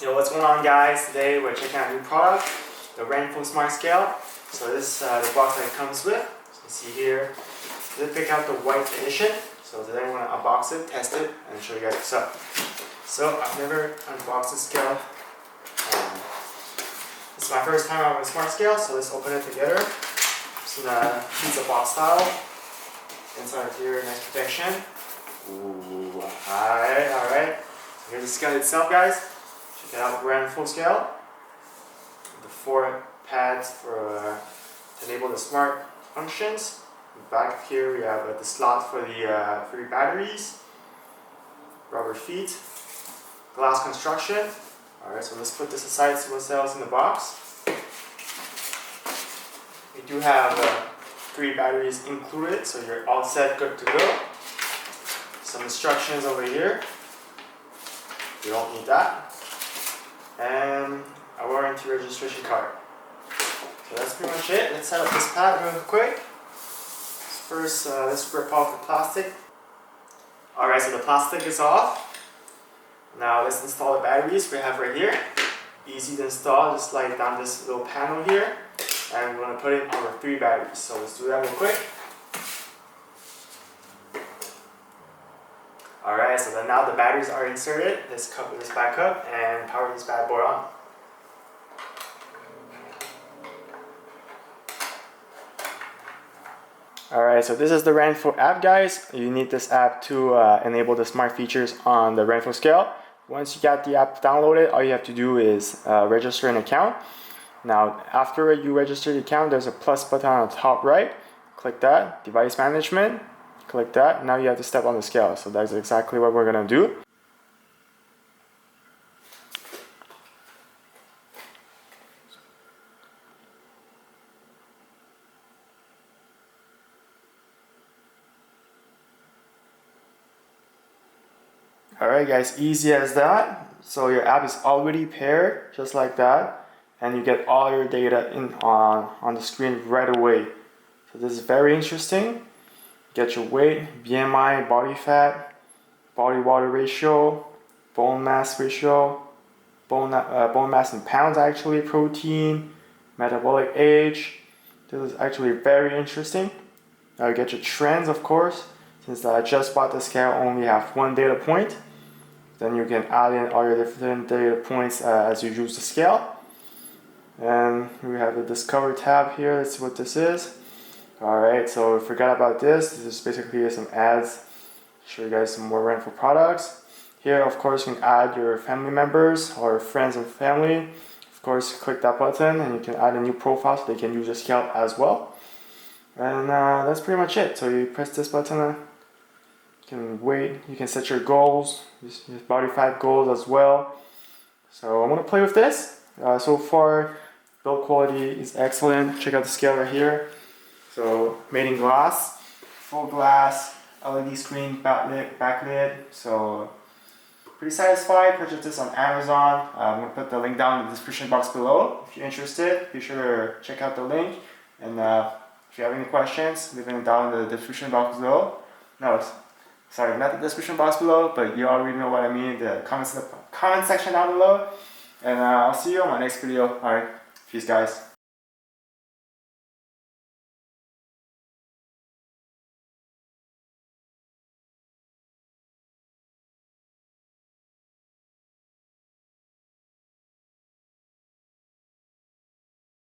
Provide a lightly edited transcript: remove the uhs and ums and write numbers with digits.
Yo, what's going on, guys? Today we're checking out a new product, the Renpho Smart Scale. So this is the box that it comes with. So you see here, I did pick out the white edition. So today I'm going to unbox it, test it, and show you guys what's up. So I've never unboxed this scale. This is my first time on a smart scale, so let's open it together. It's in a pizza box style. Inside here, nice protection. Ooh, alright. So here's the scale itself, guys. Check it out, Renpho scale. The 4 pads for to enable the smart functions. Back here we have the slot for the 3 batteries. Rubber feet. Glass construction. Alright, so let's put this aside, see what else in the box. We do have 3 batteries included, so you're all set, good to go. Some instructions over here. You don't need that. And a warranty registration card. So that's pretty much it. Let's set up this pad real quick. First, let's rip off the plastic. Alright, so the plastic is off. Now let's install the batteries we have right here. Easy to install, just slide down this little panel here. And we're going to put it on the 3 batteries. So let's do that real quick. Alright, so then now the batteries are inserted. Let's cover this back up and power this bad boy on. Alright, so this is the Renpho app, guys. You need this app to enable the smart features on the Renpho scale. Once you got the app downloaded, all you have to do is register an account. Now, after you register the account, there's a plus button on the top right. Click that, device management. Click that. Now you have to step on the scale. So that's exactly what we're going to do. Alright guys, easy as that. So your app is already paired, just like that. And you get all your data in on the screen right away. So this is very interesting. Get your weight, BMI, body fat, body water ratio, bone mass ratio, bone mass in pounds actually, protein, metabolic age. This is actually very interesting. Now you get your trends, of course. Since I just bought the scale, only have 1 data point. Then you can add in all your different data points as you use the scale. And we have the Discover tab here. Let's see what this is. Alright, so forgot about this. This is basically some ads. Show you guys some more Renpho products. Here, of course, you can add your family members or friends and family. Of course, click that button and you can add a new profile so they can use the scale as well. And that's pretty much it. So you press this button, you can wait, you can set your goals, your body fat goals as well. So I'm going to play with this. So far, build quality is excellent. Check out the scale right here. So made in glass, full glass, LED screen, backlit. So pretty satisfied. Purchased this on Amazon. I'm going to put the link down in the description box below. If you're interested, be sure to check out the link. And if you have any questions, leave them down in the description box below. No, sorry, not the description box below, but you already know what I mean. The comment section down below. And I'll see you on my next video. Alright, peace guys.